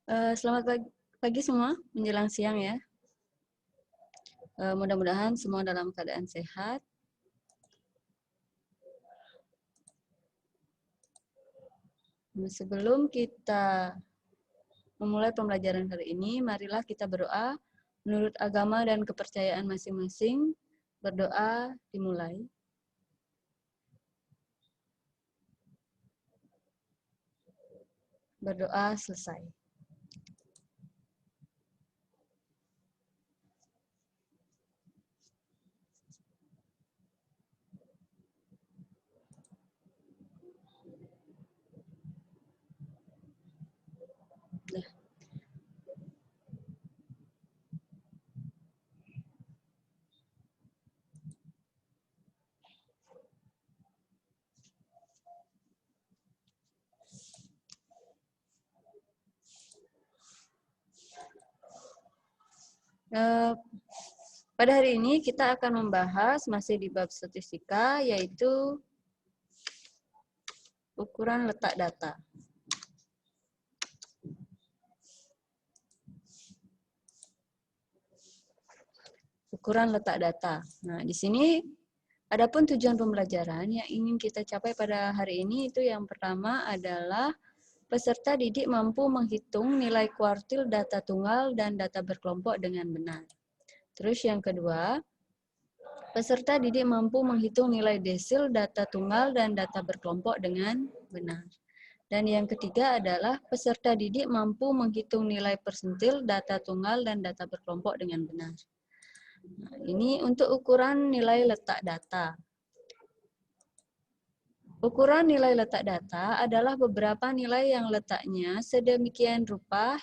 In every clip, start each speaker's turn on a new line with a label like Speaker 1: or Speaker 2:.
Speaker 1: Selamat pagi semua, menjelang siang ya. Mudah-mudahan semua dalam keadaan sehat. Sebelum kita memulai pembelajaran hari ini, marilah kita berdoa menurut agama dan kepercayaan masing-masing. Berdoa dimulai. Berdoa selesai. Nah, pada hari ini kita akan membahas masih di bab statistika, yaitu ukuran letak data. Ukuran letak data. Nah, di sini adapun tujuan pembelajaran yang ingin kita capai pada hari ini itu yang pertama adalah peserta didik mampu menghitung nilai kuartil data tunggal dan data berkelompok dengan benar. Terus yang kedua, peserta didik mampu menghitung nilai desil data tunggal dan data berkelompok dengan benar. Dan yang ketiga adalah peserta didik mampu menghitung nilai persentil data tunggal dan data berkelompok dengan benar. Nah, ini untuk ukuran nilai letak data. Ukuran nilai letak data adalah beberapa nilai yang letaknya sedemikian rupa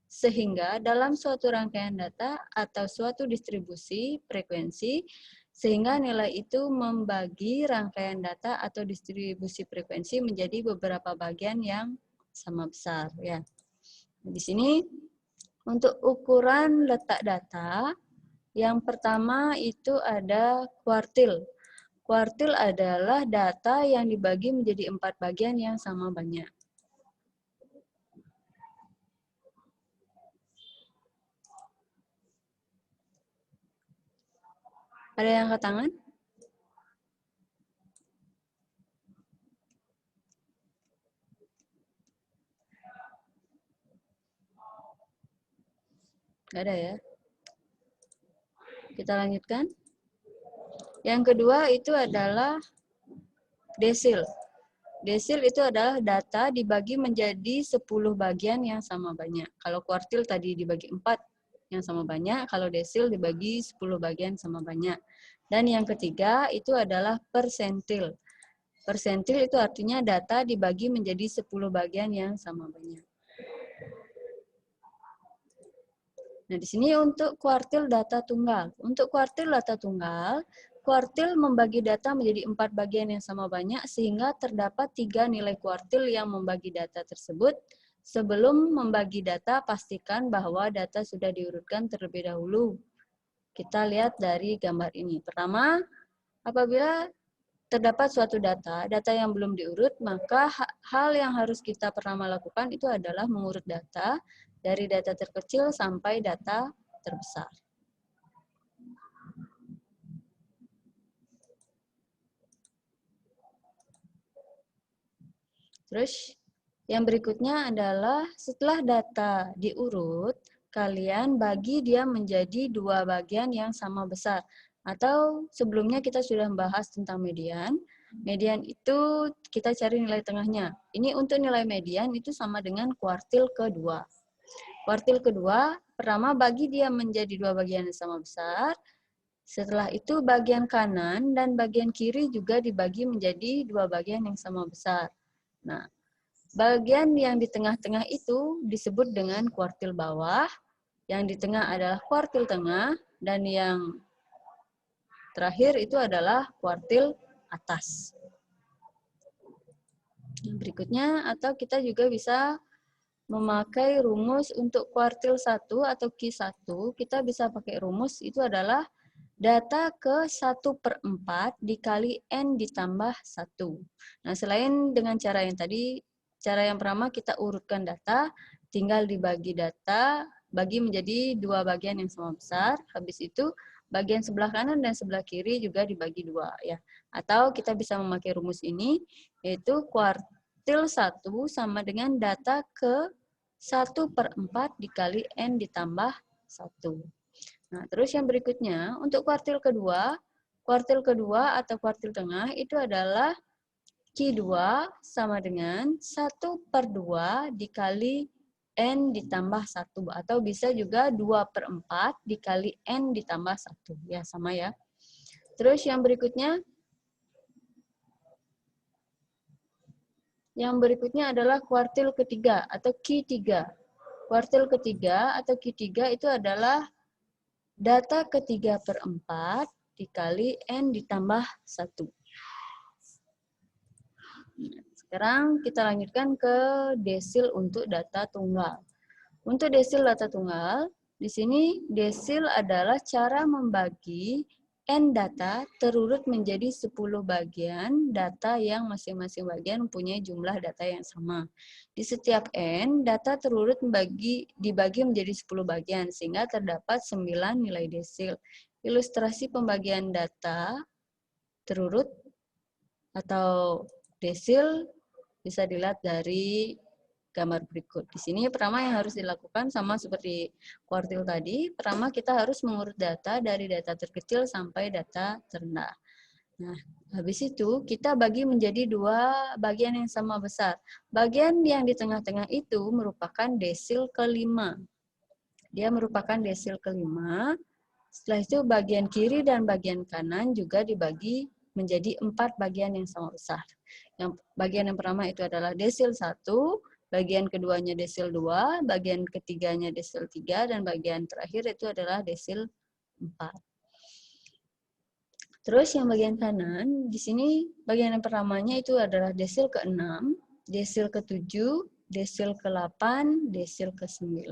Speaker 1: sehingga dalam suatu rangkaian data atau suatu distribusi frekuensi, sehingga nilai itu membagi rangkaian data atau distribusi frekuensi menjadi beberapa bagian yang sama besar. Ya. Di sini untuk ukuran letak data, yang pertama itu ada kuartil. Kuartil adalah data yang dibagi menjadi 4 bagian yang sama banyak. Ada yang angkat tangan? Nggak ada ya? Kita lanjutkan. Yang kedua itu adalah desil. Desil itu adalah data dibagi menjadi 10 bagian yang sama banyak. Kalau kuartil tadi dibagi 4 yang sama banyak, kalau desil dibagi 10 bagian sama banyak. Dan yang ketiga itu adalah persentil. Persentil itu artinya data dibagi menjadi 10 bagian yang sama banyak. Nah, di sini untuk kuartil data tunggal. Untuk kuartil data tunggal, kuartil membagi data menjadi 4 bagian yang sama banyak sehingga terdapat 3 nilai kuartil yang membagi data tersebut. Sebelum membagi data, pastikan bahwa data sudah diurutkan terlebih dahulu. Kita lihat dari gambar ini. Pertama, apabila terdapat suatu data yang belum diurut, maka hal yang harus kita pertama lakukan itu adalah mengurut data dari data terkecil sampai data terbesar. Terus yang berikutnya adalah setelah data diurut, kalian bagi dia menjadi 2 bagian yang sama besar. Atau sebelumnya kita sudah membahas tentang median. Median itu kita cari nilai tengahnya. Ini untuk nilai median itu sama dengan kuartil kedua. Kuartil kedua, pertama bagi dia menjadi 2 bagian yang sama besar. Setelah itu bagian kanan dan bagian kiri juga dibagi menjadi 2 bagian yang sama besar. Nah, bagian yang di tengah-tengah itu disebut dengan kuartil bawah, yang di tengah adalah kuartil tengah, dan yang terakhir itu adalah kuartil atas. Berikutnya, atau kita juga bisa memakai rumus untuk kuartil 1 atau Q1, kita bisa pakai rumus itu adalah data ke 1/4 dikali N ditambah 1. Nah, selain dengan cara yang tadi, cara yang pertama kita urutkan data, tinggal dibagi data, bagi menjadi dua bagian yang sama besar. Habis itu bagian sebelah kanan dan sebelah kiri juga dibagi dua ya. Atau kita bisa memakai rumus ini, yaitu kuartil 1 sama dengan data ke 1/4 dikali N ditambah 1. Nah, terus yang berikutnya, untuk kuartil kedua atau kuartil tengah itu adalah Q2 sama dengan 1/2 dikali N ditambah 1. Atau bisa juga 2/4 dikali N ditambah 1. Ya, sama ya. Terus yang berikutnya adalah kuartil ketiga atau Q3. Kuartil ketiga atau Q3 itu adalah data ke-3/4 dikali N ditambah 1. Sekarang kita lanjutkan ke desil untuk data tunggal. Untuk desil data tunggal, di sini desil adalah cara membagi N data terurut menjadi 10 bagian data yang masing-masing bagian mempunyai jumlah data yang sama. Di setiap N, data terurut dibagi menjadi 10 bagian, sehingga terdapat 9 nilai desil. Ilustrasi pembagian data terurut atau desil bisa dilihat dari gambar berikut. Di sini pertama yang harus dilakukan sama seperti kuartil tadi, pertama kita harus mengurut data dari data terkecil sampai data terendah. Nah, habis itu kita bagi menjadi dua bagian yang sama besar. Bagian yang di tengah-tengah itu merupakan desil kelima. Dia merupakan desil kelima. Setelah itu bagian kiri dan bagian kanan juga dibagi menjadi 4 bagian yang sama besar. Yang bagian yang pertama itu adalah desil 1, bagian keduanya desil 2, bagian ketiganya desil 3, dan bagian terakhir itu adalah desil 4. Terus yang bagian kanan, di sini bagian yang pertamanya itu adalah desil ke-6, desil ke-7, desil ke-8, desil ke-9.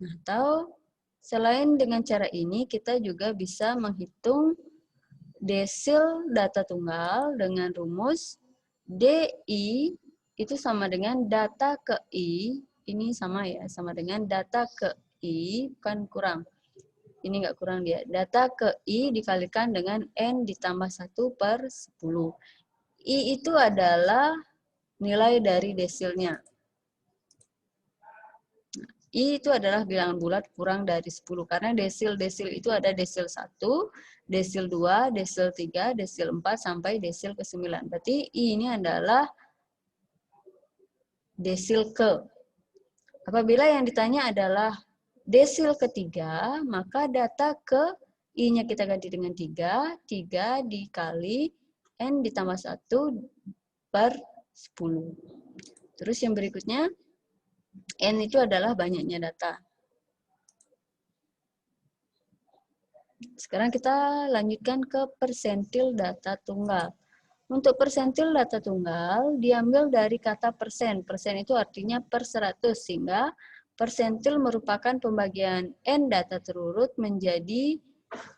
Speaker 1: Nah, atau selain dengan cara ini, kita juga bisa menghitung desil data tunggal dengan rumus DI itu sama dengan data ke I, ini sama ya, sama dengan data ke I, bukan kurang. Ini enggak kurang dia. Data ke I dikalikan dengan N ditambah 1/10. I itu adalah nilai dari desilnya. I itu adalah bilangan bulat kurang dari 10, karena desil-desil itu ada desil 1, desil 2, desil 3, desil 4, sampai desil ke-9. Berarti I ini adalah desil ke. Apabila yang ditanya // desil ketiga, maka data ke I-nya kita ganti dengan 3, 3 dikali N ditambah 1/10. Terus yang berikutnya, N itu adalah banyaknya data. Sekarang kita lanjutkan ke persentil data tunggal. Untuk persentil data tunggal diambil dari kata persen. Persen itu artinya per 100, sehingga persentil merupakan pembagian N data terurut menjadi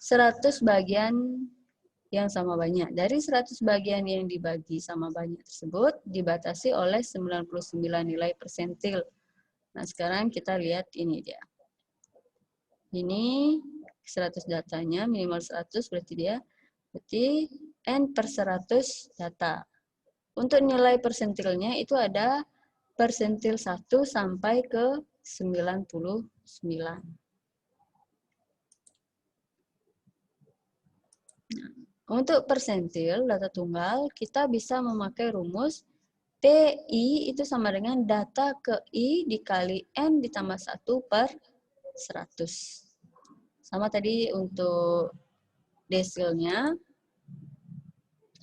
Speaker 1: 100 bagian yang sama banyak. Dari 100 bagian yang dibagi sama banyak tersebut dibatasi oleh 99 nilai persentil. Nah, sekarang kita lihat ini dia. Ini 100 datanya, minimal 100 berarti N per 100 data. Untuk nilai persentilnya itu ada persentil 1 sampai ke 99. Nah, untuk persentil data tunggal, kita bisa memakai rumus TI itu sama dengan data ke I dikali N ditambah 1/100. Sama tadi untuk desilnya,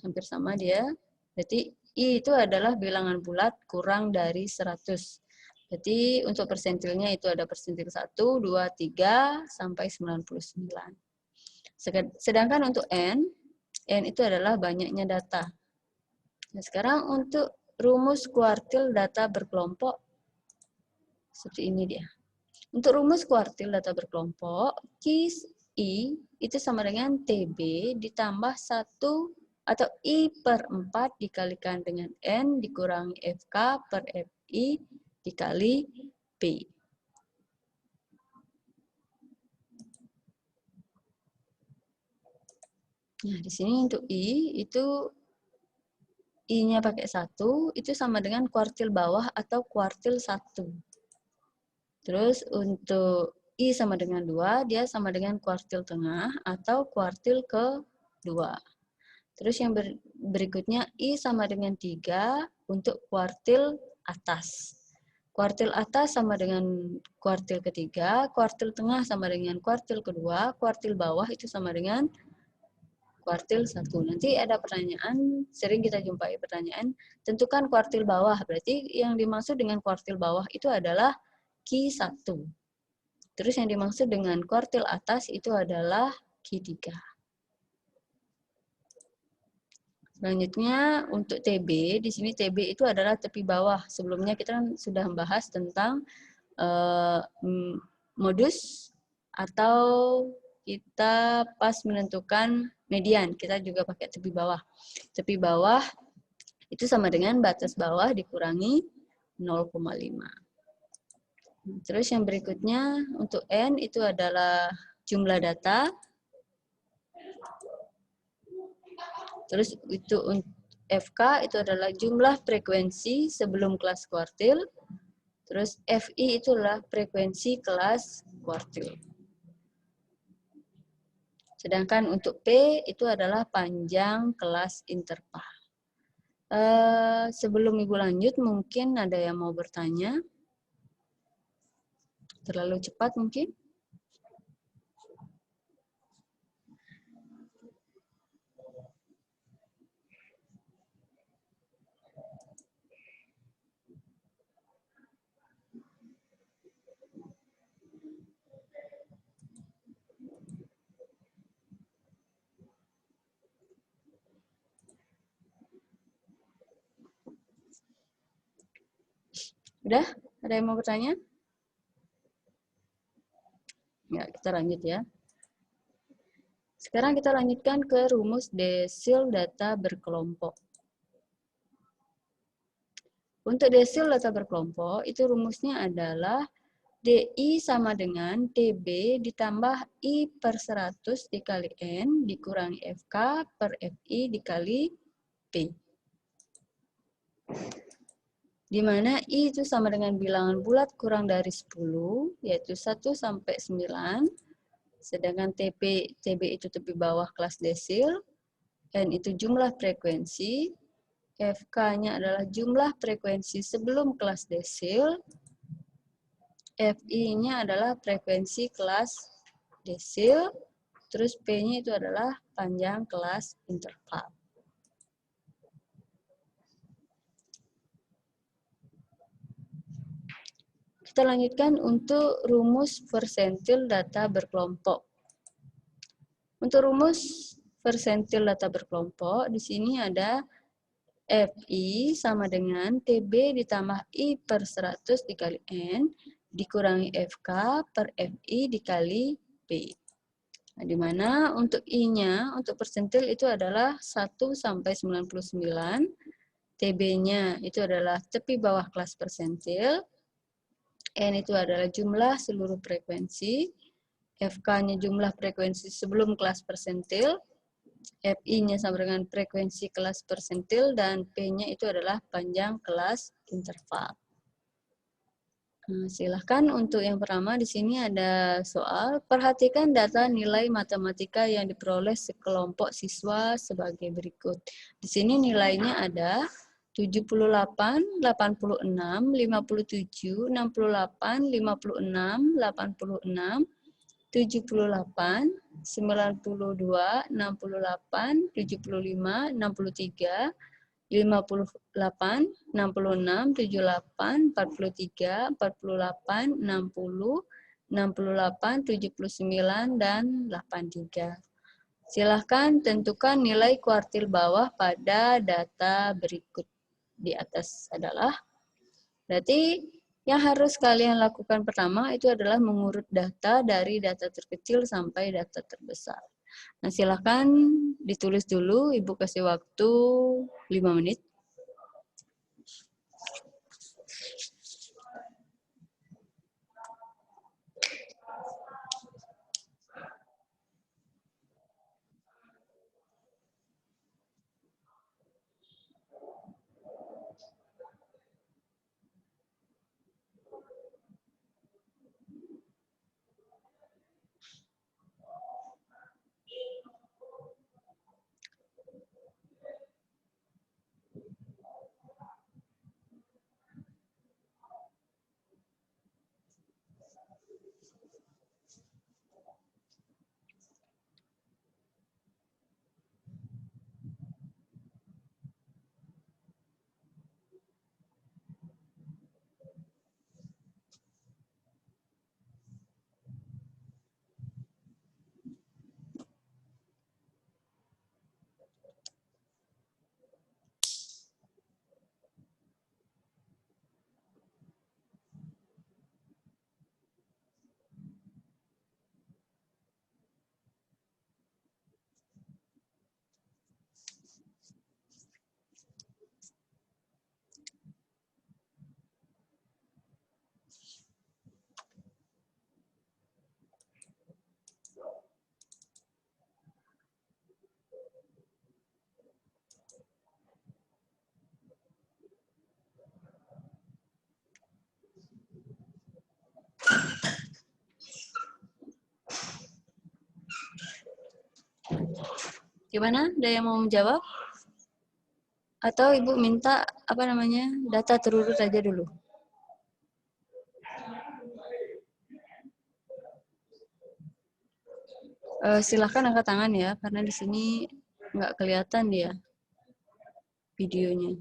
Speaker 1: hampir sama dia. Berarti I itu adalah bilangan bulat kurang dari 100. Berarti untuk persentilnya itu ada persentil 1, 2, 3, sampai 99. Sedangkan untuk N itu adalah banyaknya data. Nah, sekarang untuk rumus kuartil data berkelompok, seperti ini dia. Untuk rumus kuartil data berkelompok, I itu sama dengan TB ditambah 1 atau I per 4 dikalikan dengan N dikurangi FK per FI dikali P. Nah, di sini untuk I, itu I-nya pakai 1, itu sama dengan kuartil bawah atau kuartil 1. Terus untuk I sama dengan 2, dia sama dengan kuartil tengah atau kuartil ke-2. Terus yang berikutnya I sama dengan 3 untuk kuartil atas. Kuartil atas sama dengan kuartil ketiga, kuartil tengah sama dengan kuartil kedua, kuartil bawah itu sama dengan kuartil 1. Nanti ada pertanyaan, sering kita jumpai pertanyaan, tentukan kuartil bawah. Berarti yang dimaksud dengan kuartil bawah itu adalah Q1. Terus yang dimaksud dengan kuartil atas itu adalah Q3. Selanjutnya untuk TB, di sini TB itu adalah tepi bawah. Sebelumnya kita sudah membahas tentang modus atau kita pas menentukan median, kita juga pakai tepi bawah. Tepi bawah itu sama dengan batas bawah dikurangi 0,5. Terus yang berikutnya untuk N itu adalah jumlah data. Terus itu FK itu adalah jumlah frekuensi sebelum kelas kuartil. Terus FI itu adalah frekuensi kelas kuartil. Sedangkan untuk P itu adalah panjang kelas interval. Sebelum Ibu lanjut, mungkin ada yang mau bertanya? Terlalu cepat mungkin? Udah? Ada yang mau bertanya? Ya, kita lanjut ya. Sekarang kita lanjutkan ke rumus desil data berkelompok. Untuk desil data berkelompok, itu rumusnya adalah DI sama dengan DB ditambah I per 100 dikali N dikurangi FK per FI dikali P. Di mana I itu sama dengan bilangan bulat kurang dari 10, yaitu 1 sampai 9. Sedangkan TB itu tepi bawah kelas desil, N itu jumlah frekuensi, FK-nya adalah jumlah frekuensi sebelum kelas desil, FI-nya adalah frekuensi kelas desil, terus P-nya itu adalah panjang kelas interval. Kita lanjutkan untuk rumus persentil data berkelompok. Untuk rumus persentil data berkelompok, di sini ada FI sama dengan TB ditambah I per 100 dikali N dikurangi FK per FI dikali P. Nah, di mana untuk I-nya, untuk persentil itu adalah 1 sampai 99, TB-nya itu adalah tepi bawah kelas persentil, N itu adalah jumlah seluruh frekuensi, FK-nya jumlah frekuensi sebelum kelas persentil, FI-nya sama dengan frekuensi kelas persentil, dan P-nya itu adalah panjang kelas interval. Nah, silahkan untuk yang pertama di sini ada soal. Perhatikan data nilai matematika yang diperoleh sekelompok siswa sebagai berikut. Di sini nilainya ada 78, 86, 57, 68, 56, 86, 78, 92, 68, 75, 63, 58, 66, 78, 43, 48, 60, 68, 79, dan 83. Silahkan tentukan nilai kuartil bawah pada data berikut. Di atas adalah, berarti yang harus kalian lakukan pertama itu adalah mengurut data dari data terkecil sampai data terbesar. Nah, silakan ditulis dulu, Ibu kasih waktu 5 menit. Gimana? Ada yang mau menjawab? Atau Ibu minta apa namanya data terurut aja dulu? Silahkan angkat tangan ya, karena di sini nggak kelihatan dia videonya.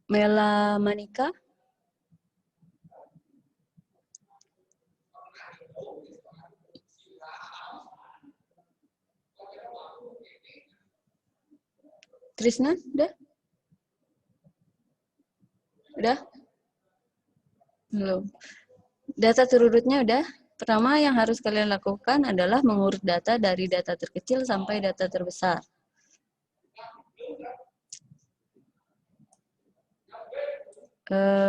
Speaker 1: Mela Manika? Trisna, udah? Udah? Belum. Data terurutnya udah? Pertama yang harus kalian lakukan adalah mengurut data dari data terkecil sampai data terbesar.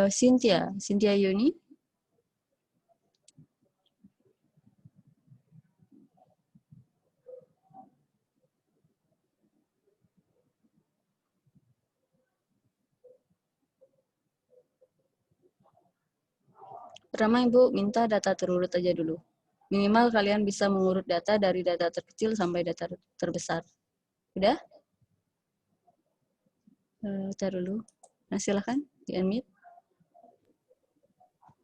Speaker 1: Cynthia Yuni. Pertama Ibu minta data terurut aja dulu. Minimal kalian bisa mengurut data dari data terkecil sampai data terbesar. Udah? Tar dulu. Nah, silahkan di-unmute.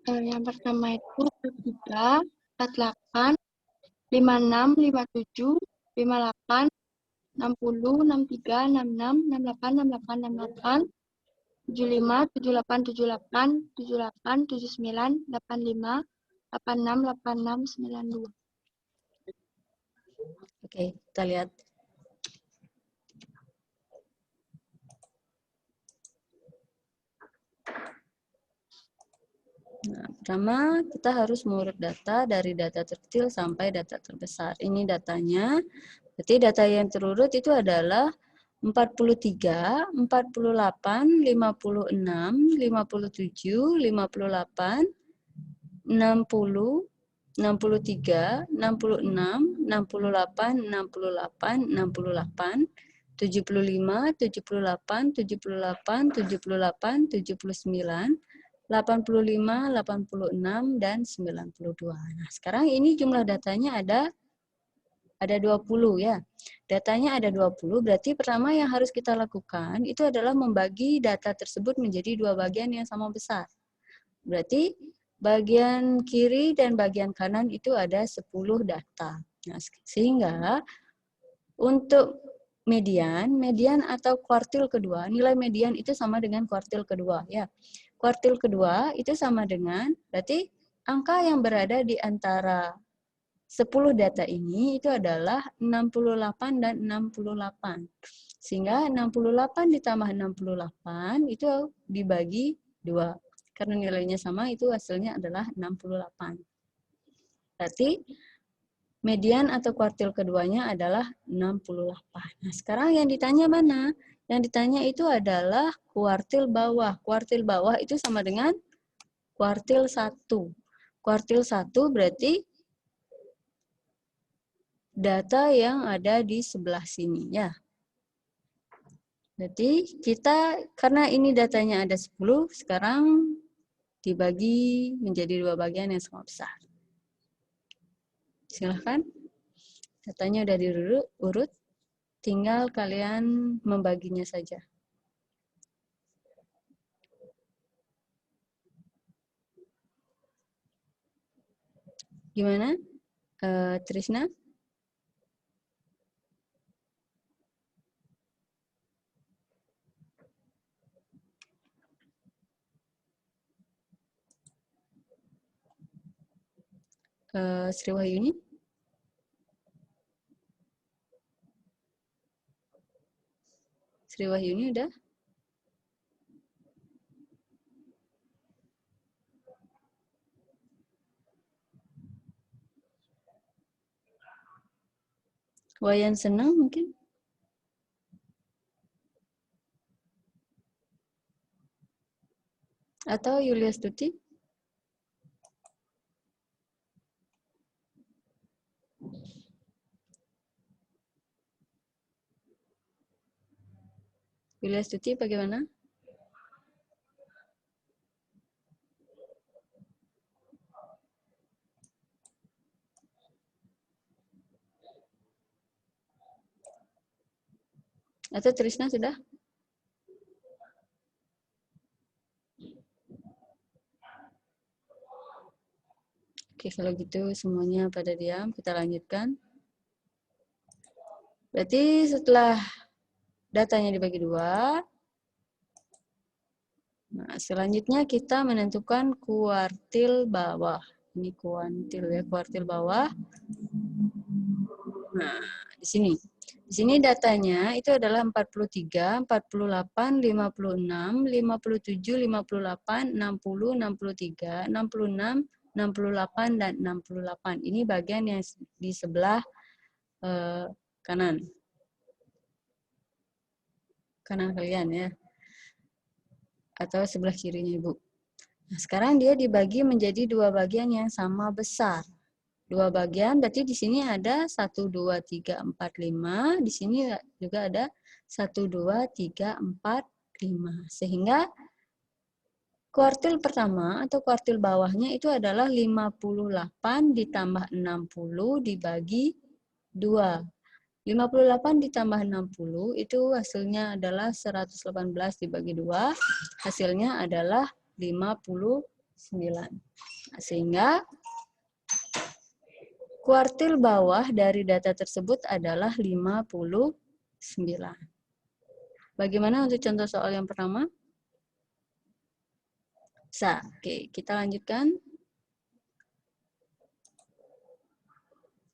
Speaker 2: Yang pertama itu 3, 48, 56, 57, 58, 60, 63, 66, 68, 68, 68, 75, 78, 78, 78, 79, 85, 86, 86, 92.
Speaker 1: Oke, kita lihat. Nah, pertama kita harus mengurut data dari data terkecil sampai data terbesar. Ini datanya. Berarti data yang terurut itu adalah 43, 48, 56, 57, 58, 60, 63, 66, 68, 68, 68, 75, 78, 78, 78, 79, 85, 86, dan 92. Nah, sekarang ini jumlah datanya ada 20 ya. Datanya ada 20, berarti pertama yang harus kita lakukan itu adalah membagi data tersebut menjadi dua bagian yang sama besar. Berarti bagian kiri dan bagian kanan itu ada 10 data. Nah, sehingga untuk median atau kuartil kedua, nilai median itu sama dengan kuartil kedua ya. Kuartil kedua itu sama dengan, berarti angka yang berada di antara 10 data ini itu adalah 68 dan 68. Sehingga 68 ditambah 68 itu dibagi 2. Karena nilainya sama itu hasilnya adalah 68. Berarti median atau kuartil keduanya adalah 68. Nah, sekarang yang ditanya mana? Yang ditanya itu adalah kuartil bawah. Kuartil bawah itu sama dengan kuartil 1. Kuartil 1 berarti data yang ada di sebelah sini ya. Jadi kita karena ini datanya ada 10, sekarang dibagi menjadi dua bagian yang sama besar. Silahkan. Datanya udah diurut, tinggal kalian membaginya saja. Gimana? Trisna? Sri Wahyuni? Sri Wahyuni udah? Wayan Senang mungkin? Atau Yulia Stuti? Yulia Stuti bagaimana? Atau Trisna sudah? Oke, kalau gitu semuanya pada diam, kita lanjutkan. Berarti setelah datanya dibagi dua, nah selanjutnya kita menentukan kuartil bawah. Ini kuantil ya, kuartil bawah. Nah, di sini. Di sini datanya itu adalah 43, 48, 56, 57, 58, 60, 63, 66, 68, dan 68. Ini bagian yang di sebelah kanan. Kanan kalian ya. Atau sebelah kirinya Ibu. Nah, sekarang dia dibagi menjadi dua bagian yang sama besar. Dua bagian, berarti di sini ada 1, 2, 3, 4, 5. Di sini juga ada 1, 2, 3, 4, 5. Sehingga kuartil pertama atau kuartil bawahnya itu adalah 58 ditambah 60 dibagi 2. 58 ditambah 60 itu hasilnya adalah 118 dibagi 2. Hasilnya adalah 59. Nah, sehingga kuartil bawah dari data tersebut adalah 59. Bagaimana untuk contoh soal yang pertama? Bisa. Oke, kita lanjutkan.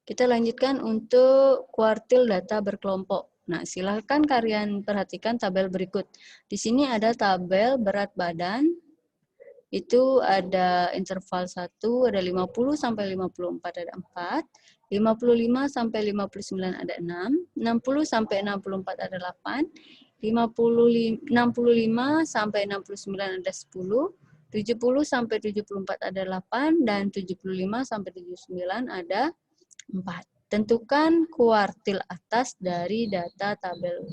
Speaker 1: Kita lanjutkan untuk kuartil data berkelompok. Nah, silahkan kalian perhatikan tabel berikut. Di sini ada tabel berat badan. Itu ada interval 1, ada 50 sampai 54 ada 4, 55 sampai 59 ada 6, 60 sampai 64 ada 8, 65 sampai 69 ada 10, 70 sampai 74 ada 8, dan 75 sampai 79 ada 4. Tentukan kuartil atas dari data tabel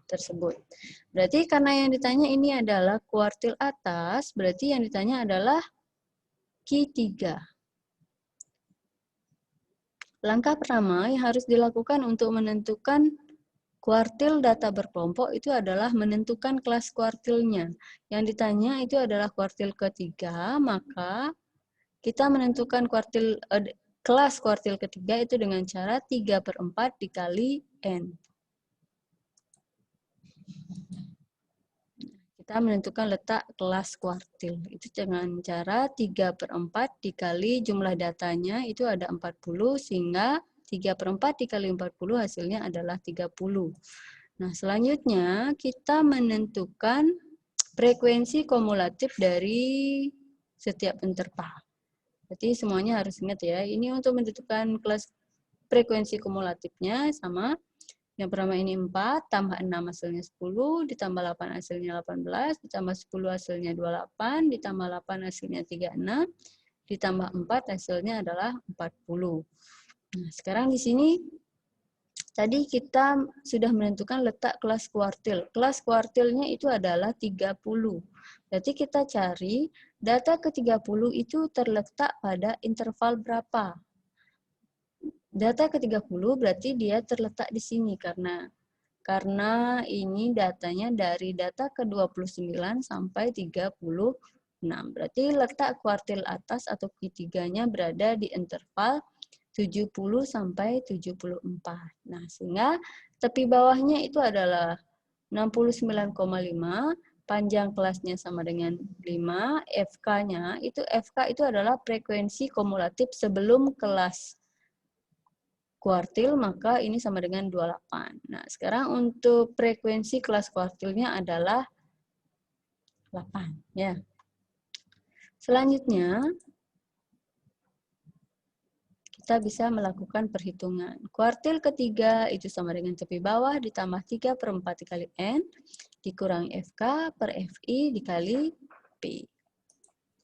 Speaker 1: tersebut. Berarti karena yang ditanya ini adalah kuartil atas, berarti yang ditanya adalah Q3. Langkah pertama yang harus dilakukan untuk menentukan kuartil data berkelompok itu adalah menentukan kelas kuartilnya. Yang ditanya itu adalah kuartil ketiga, maka kita menentukan kelas kuartil ketiga itu dengan cara 3/4 dikali N. Kita menentukan letak kelas kuartil. Itu dengan cara 3/4 dikali jumlah datanya itu ada 40, sehingga 3/4 dikali 40 hasilnya adalah 30. Nah, selanjutnya kita menentukan frekuensi kumulatif dari setiap interval. Berarti semuanya harus ingat ya, ini untuk menentukan kelas frekuensi kumulatifnya sama. Yang pertama ini 4, tambah 6 hasilnya 10, ditambah 8 hasilnya 18, ditambah 10 hasilnya 28, ditambah 8 hasilnya 36, ditambah 4 hasilnya adalah 40. Nah, sekarang di sini tadi kita sudah menentukan letak kelas kuartil. Kelas kuartilnya itu adalah 30. Berarti kita cari data ke-30 itu terletak pada interval berapa? Data ke-30 berarti dia terletak di sini karena ini datanya dari data ke-29 sampai 36. Berarti letak kuartil atas atau Q3-nya berada di interval 70 sampai 74. Nah, sehingga tepi bawahnya itu adalah 69,5, panjang kelasnya sama dengan 5, FK-nya FK itu adalah frekuensi kumulatif sebelum kelas kuartil, maka ini sama dengan 28. Nah, sekarang untuk frekuensi kelas kuartilnya adalah 8. Ya. Selanjutnya, kita bisa melakukan perhitungan. Kuartil ketiga itu sama dengan tepi bawah ditambah 3/4 dikali N, dikurangi FK per FI dikali P.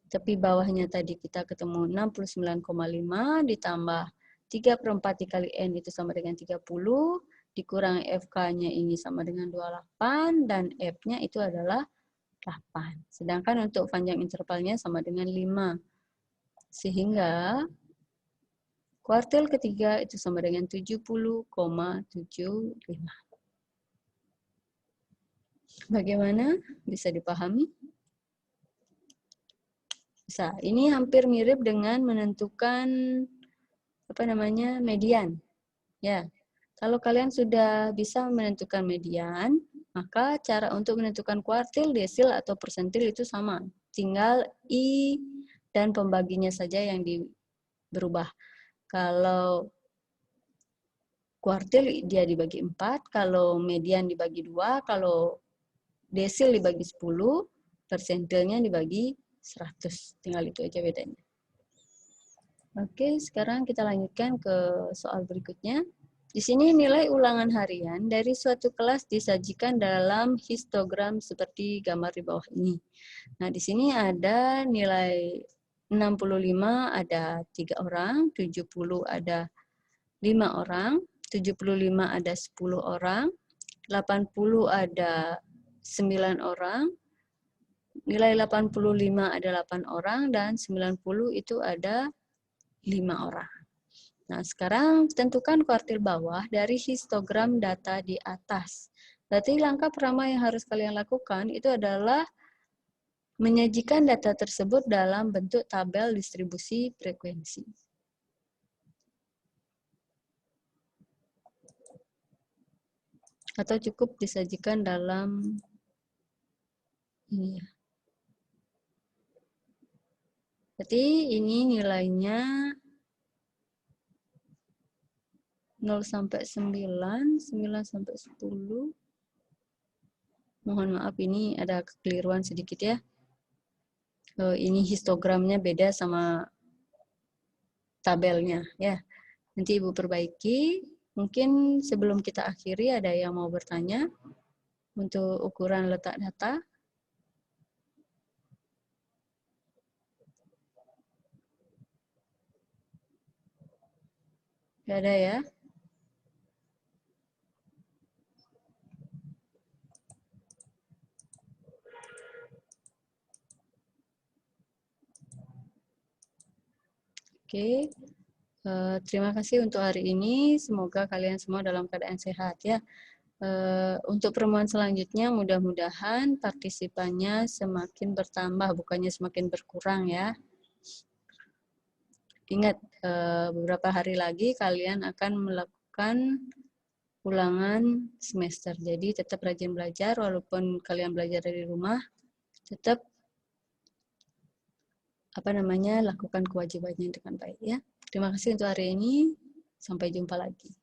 Speaker 1: Tepi bawahnya tadi kita ketemu 69,5 ditambah 3/4 dikali N itu sama dengan 30, dikurangi FK-nya ini sama dengan 28, dan F-nya itu adalah 8. Sedangkan untuk panjang intervalnya sama dengan 5. Sehingga kuartil ketiga itu sama dengan 70,75. Bagaimana? Bisa dipahami? Bisa. Ini hampir mirip dengan menentukan median. Ya. Kalau kalian sudah bisa menentukan median, maka cara untuk menentukan kuartil, desil, atau persentil itu sama. Tinggal I dan pembaginya saja yang berubah. Kalau kuartil dia dibagi 4, kalau median dibagi 2, kalau desil dibagi 10, persentilnya dibagi 100. Tinggal itu aja bedanya. Oke, sekarang kita lanjutkan ke soal berikutnya. Di sini nilai ulangan harian dari suatu kelas disajikan dalam histogram seperti gambar di bawah ini. Nah, di sini ada nilai 65 ada 3 orang, 70 ada 5 orang, 75 ada 10 orang, 80 ada 9 orang, nilai 85 ada 8 orang, dan 90 itu ada 5 orang. Nah, sekarang tentukan kuartil bawah dari histogram data di atas. Berarti langkah pertama yang harus kalian lakukan itu adalah menyajikan data tersebut dalam bentuk tabel distribusi frekuensi. Atau cukup disajikan dalam ini ya. Berarti ini nilainya 0 sampai 9, 9 sampai 10. Mohon maaf, ini ada kekeliruan sedikit ya. Ini histogramnya beda sama tabelnya ya. Nanti Ibu perbaiki. Mungkin sebelum kita akhiri ada yang mau bertanya untuk ukuran letak data. Tidak ada ya? Oke, terima kasih untuk hari ini. Semoga kalian semua dalam keadaan sehat ya. Untuk pertemuan selanjutnya mudah-mudahan partisipannya semakin bertambah, bukannya semakin berkurang ya. Ingat, beberapa hari lagi kalian akan melakukan ulangan semester. Jadi tetap rajin belajar, walaupun kalian belajar dari rumah, tetap lakukan kewajibannya dengan baik ya. Terima kasih untuk hari ini. Sampai jumpa lagi.